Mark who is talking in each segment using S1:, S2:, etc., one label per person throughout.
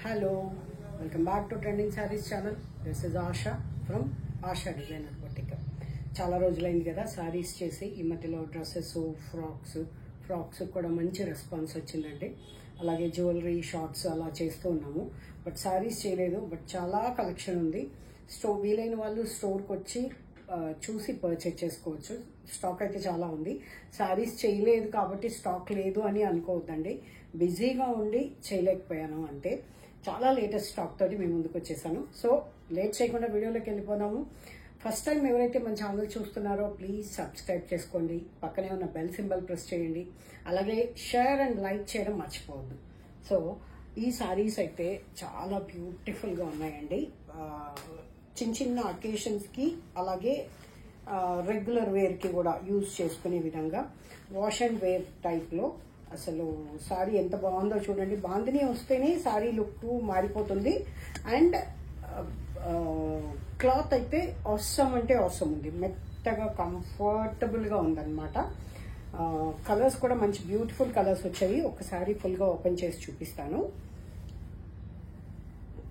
S1: Hello, welcome back to Trending Sarees channel. This is Asha from Asha Designer Boutique. చాలా రోజులైంది కదా సారీస్ చేసి ఈ మధ్యలో డ్రెస్సెస్ ఫ్రాక్స్ కూడా మంచి రెస్పాన్స్ వచ్చిందండి. అలాగే జ్యువెలరీ షార్ట్స్ అలా చేస్తూ ఉన్నాము. బట్ సారీస్ చేయలేదు. బట్ చాలా కలెక్షన్ ఉంది. వీలైన వాళ్ళు స్టోర్కి వచ్చి చూసి పర్చేజ్ చేసుకోవచ్చు. స్టాక్ అయితే చాలా ఉంది. సారీస్ చేయలేదు కాబట్టి స్టాక్ లేదు అని అనుకోవద్దండి. బిజీగా ఉండి చేయలేకపోయాను అంటే చాలా లేటెస్ట్ స్టాక్ తోటి మేము ముందుకు వచ్చేసాను. సో లేట్ చేయకుండా వీడియోలోకి వెళ్ళిపోదాము. ఫస్ట్ టైం ఎవరైతే మన ఛానల్ చూస్తున్నారో ప్లీజ్ సబ్స్క్రైబ్ చేసుకోండి. పక్కనే ఉన్న బెల్ సింబల్ ప్రెస్ చేయండి. అలాగే షేర్ అండ్ లైక్ చేయడం మర్చిపోవద్దు. సో ఈ సారీస్ అయితే చాలా బ్యూటిఫుల్గా ఉన్నాయండి. చిన్న అకేషన్స్కి అలాగే రెగ్యులర్ వేర్కి కూడా యూజ్ చేసుకునే విధంగా వాష్ అండ్ వేర్ టైప్లో అసలు సారీ ఎంత బాగుందో చూడండి. బాందిని వస్తేనే సారీ లుక్ మారిపోతుంది. అండ్ క్లాత్ అయితే అవసరం అంటే అవసరం ఉంది. మెత్తగా కంఫర్టబుల్గా ఉందన్నమాట. కలర్స్ కూడా మంచి బ్యూటిఫుల్ కలర్స్ వచ్చాయి. ఒకసారి ఫుల్గా ఓపెన్ చేసి చూపిస్తాను.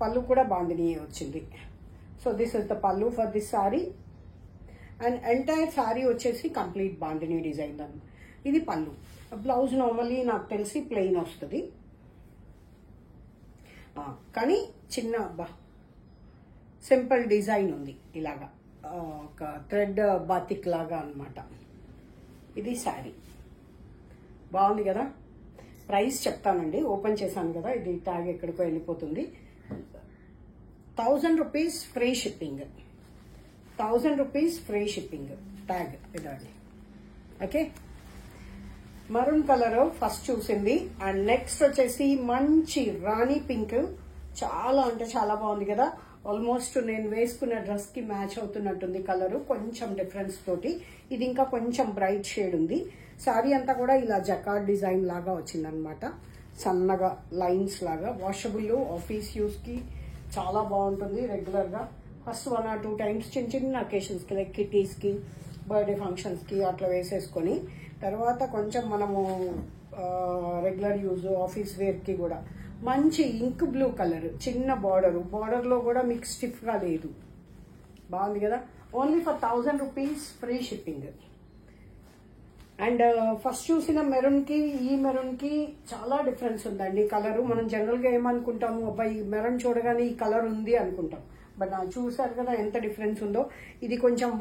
S1: పళ్ళు కూడా బాందిని వచ్చింది. సో దిస్ ఇస్ ద పళ్ళు for this sorry. And entire sorry వచ్చేసి కంప్లీట్ బాందిని డిజైన్ అన్న. ఇది పళ్ళు. బ్లౌజ్ నార్మల్లీ నాకు తెలిసి ప్లెయిన్ వస్తుంది. కానీ చిన్న సింపుల్ డిజైన్ ఉంది. ఇలాగా ఒక థ్రెడ్ బాతిక్ లాగా అనమాట. ఇది శారీ బాగుంది కదా. ప్రైస్ చెప్తానండి. ఓపెన్ చేశాను కదా, ఇది ట్యాగ్ ఎక్కడికో వెళ్ళిపోతుంది. 1000 rupees free shipping. 1000 rupees free shipping tag ఇదండి. ఓకే, మరూన్ కలర్ ఫస్ట్ చూసింది. అండ్ నెక్స్ట్ వచ్చేసి మంచి రాణి పింక్. చాలా అంటే చాలా బాగుంది కదా. ఆల్మోస్ట్ నేను వేసుకున్న డ్రెస్ కి మ్యాచ్ అవుతున్నట్టుంది కలర్. కొంచెం డిఫరెన్స్ తోటి ఇది ఇంకా కొంచెం బ్రైట్ షేడ్ ఉంది. సారీ అంతా కూడా ఇలా జకార్డ్ డిజైన్ లాగా వచ్చిందనమాట. సన్నగా లైన్స్ లాగా. వాషబుల్, ఆఫీస్ యూస్ కి చాలా బాగుంటుంది. రెగ్యులర్ గా ఫస్ట్ 1 or 2 టైమ్స్ చిన్న అకేషన్స్ కి లైక్ కిటీస్ కి, బర్త్డే ఫంక్షన్స్ కి అట్లా వేసేసుకొని తర్వాత కొంచెం మనము రెగ్యులర్ యూజ్ ఆఫీస్ వేర్ కి కూడా మంచి ఇంక్ బ్లూ కలర్, చిన్న బార్డర్ లో కూడా మీకు స్టిఫ్ గా లేదు. బాగుంది కదా. Only for 1000 rupees free shipping. And first చూసిన మెరూన్ కి ఈ మెరూన్ కి చాలా డిఫరెన్స్ ఉందండి కలర్. మనం జనరల్ గా ఏమనుకుంటాము, అబ్బాయి మెరూన్ చూడగానే ఈ కలర్ ఉంది అనుకుంటాం. బట్ చూసారు కదా ఎంత డిఫరెన్స్ ఉందో. ఇది కొంచెం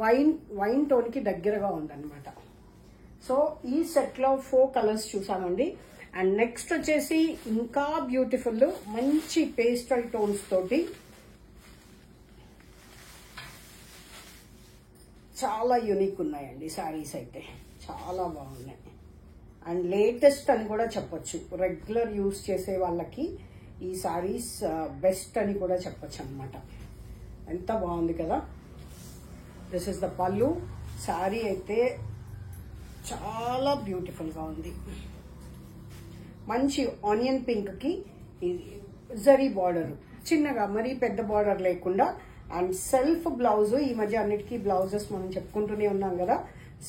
S1: వైన్ టోన్ కి దగ్గరగా ఉందన్నమాట. సో ఈ సెట్ లో 4 కలర్స్ చూసామండి. అండ్ నెక్స్ట్ వచ్చేసి ఇంకా బ్యూటిఫుల్ మంచి పేస్టల్ టోన్స్ తోటి చాలా యూనిక్ ఉన్నాయండి సారీస్ అయితే. చాలా బాగున్నాయి. అండ్ లేటెస్ట్ అని కూడా చెప్పొచ్చు. రెగ్యులర్ యూస్ చేసే వాళ్ళకి ఈ సారీస్ బెస్ట్ అని కూడా చెప్పొచ్చు అనమాట. ఎంత బాగుంది కదా. దిస్ ఇస్ ద పళ్ళు. సారీ అయితే చాలా బ్యూటిఫుల్ గా ఉంది. మంచి ఆనియన్ పింక్ కి జరీ బార్డర్, చిన్నగా మరీ పెద్ద బార్డర్ లేకుండా. And self blouse. ఈ మధ్య అన్నిటికీ బ్లౌజెస్ మనం చెప్పుకుంటూనే ఉన్నాం కదా,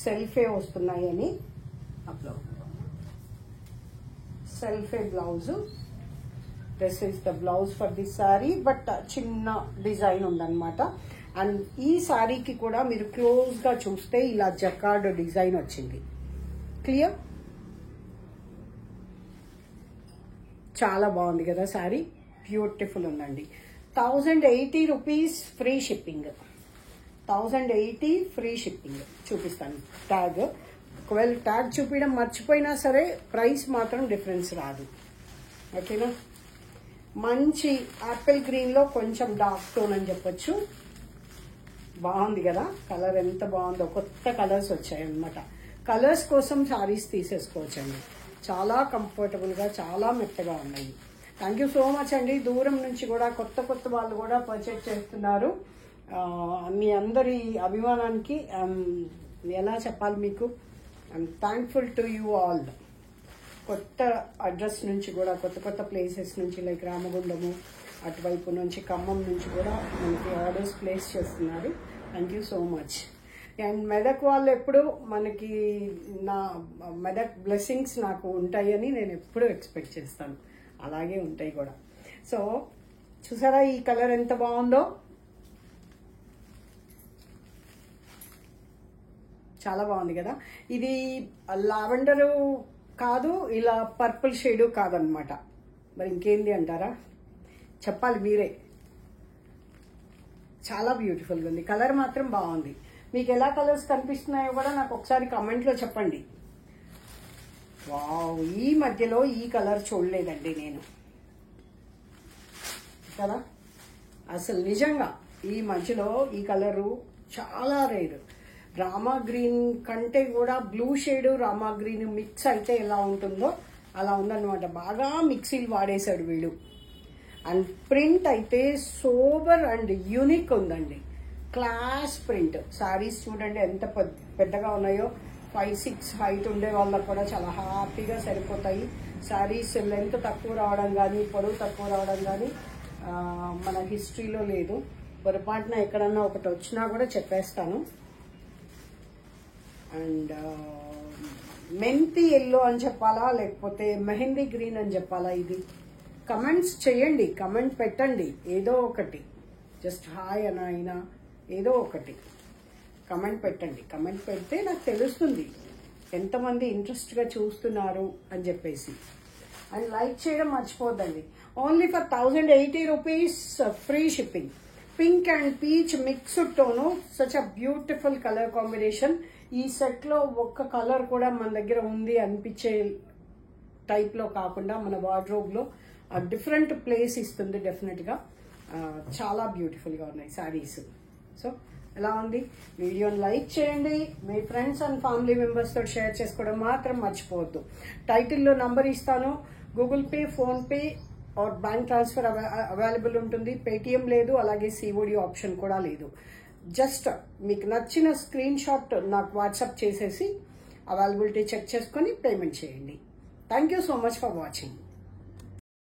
S1: సెల్ఫే వస్తున్నాయి అని. సెల్ఫే blouse. This is the blouse for this sari. But చిన్న డిజైన్ ఉందన్నమాట. అండ్ ఈ సారీకి కూడా మీరు క్లోజ్ గా చూస్తే ఇలా జకార్డ్ డిజైన్ వచ్చింది. క్లియర్. చాలా బాగుంది కదా సారీ. బ్యూటిఫుల్ ఉందండి. 1080 rupees free shipping. 1080 free shipping. చూపిస్తాను ట్యాగ్. ఒకవేళ ట్యాగ్ చూపించడం మర్చిపోయినా సరే ప్రైస్ మాత్రం డిఫరెన్స్ రాదు. ఓకేనా. మంచి యాపిల్ గ్రీన్ లో కొంచెం డార్క్ టోన్ అని చెప్పొచ్చు. బాగుంది కదా కలర్. ఎంత బాగుందో. కొత్త కలర్స్ వచ్చాయన్నమాట. కలర్స్ కోసం సారీస్ తీసేసుకోవచ్చండి. చాలా కంఫర్టబుల్ గా చాలా మెత్తగా ఉన్నాయి. థ్యాంక్ యూ సో మచ్ అండి. దూరం నుంచి కూడా కొత్త వాళ్ళు కూడా పర్చేజ్ చేస్తున్నారు. మీ అందరి అభిమానానికి ఎలా చెప్పాలి మీకు, I'm thankful to you all. కొత్త అడ్రస్ నుంచి కూడా కొత్త ప్లేసెస్ నుంచి లైక్ రామగుండము అటువైపు నుంచి ఖమ్మం నుంచి కూడా మనకి ఆర్డర్స్ ప్లేస్ చేస్తున్నారు. Thank you so much. And Medak వాళ్ళు ఎప్పుడు మనకి నా మెదక్ బ్లెస్సింగ్స్ నాకు ఉంటాయని నేను ఎప్పుడూ ఎక్స్పెక్ట్ చేస్తాను. అలాగే ఉంటాయి కూడా. సో చూసారా ఈ కలర్ ఎంత బాగుందో, చాలా బాగుంది కదా. ఇది లావెండరు కాదు, ఇలా పర్పుల్ షేడ్ కాదనమాట. మరి ఇంకేంది అంటారా, చెప్పాలి మీరే. చాలా బ్యూటిఫుల్గా ఉంది, కలర్ మాత్రం బాగుంది. మీకు ఎలా కలర్స్ కనిపిస్తున్నాయో కూడా నాకు ఒకసారి కామెంట్లో చెప్పండి. వావ్, ఈ మధ్యలో ఈ కలర్ చూడలేదండి నేను కదా. అసలు నిజంగా ఈ మధ్యలో ఈ కలరు చాలా రేర్. రామా గ్రీన్ కంటే కూడా blue shade Rama green mix అయితే ఎలా ఉంటుందో అలా ఉందన్నమాట. బాగా మిక్సీలు వాడేశాడు వీడు. అండ్ ప్రింట్ అయితే సోబర్ అండ్ యూనిక్ ఉందండి, క్లాస్ ప్రింట్. శారీస్ చూడండి ఎంత పెద్దగా ఉన్నాయో. 5'6" హైట్ ఉండే వాళ్ళకు కూడా చాలా హ్యాపీగా సరిపోతాయి. శారీస్ లెంత్ తక్కువ రావడం కానీ పొడవు తక్కువ రావడం కానీ మన హిస్టరీలో లేదు. పొరపాటున ఎక్కడన్నా ఒకటి వచ్చినా కూడా చెప్పేస్తాను. అండ్ మెంతి ఎల్లో అని చెప్పాలా లేకపోతే మెహందీ గ్రీన్ అని చెప్పాలా, ఇది కమెంట్స్ చేయండి, కమెంట్ పెట్టండి ఏదో ఒకటి. జస్ట్ హాయ్ అయినా ఏదో ఒకటి కమెంట్ పెట్టండి. కమెంట్ పెడితే నాకు తెలుస్తుంది ఎంతమంది ఇంట్రెస్ట్గా చూస్తున్నారు అని చెప్పేసి. అండ్ లైక్ చేయడం మర్చిపోద్దండి. Only for 1080 rupees free shipping. Pink and peach mixed tone, such a beautiful colour combination. ఈ సెట్లో ఒక్క కలర్ కూడా మన దగ్గర ఉంది అనిపించే టైప్లో కాకుండా మన వార్డ్రోబ్లో డిఫరెంట్ ప్లేస్ ఇస్తుంది డెఫినెట్గా. చాలా బ్యూటిఫుల్గా ఉన్నాయి శారీస్. సో ఎలా ఉంది, వీడియోని లైక్ చేయండి, మీ ఫ్రెండ్స్ అండ్ ఫ్యామిలీ మెంబర్స్తో షేర్ చేసుకోవడం మాత్రం మర్చిపోవద్దు. టైటిల్లో నంబర్ ఇస్తాను. Google pay, PhonePe or bank transfer available ఉంటుంది. పేటిఎం లేదు, అలాగే సిఓడి ఆప్షన్ కూడా లేదు. జస్ట్ మీకు నచ్చిన స్క్రీన్ షాట్ నాకు వాట్సాప్ చేసేసి అవైలబిలిటీ చెక్ చేసుకొని పేమెంట్ చేయండి. Thank you so much for watching.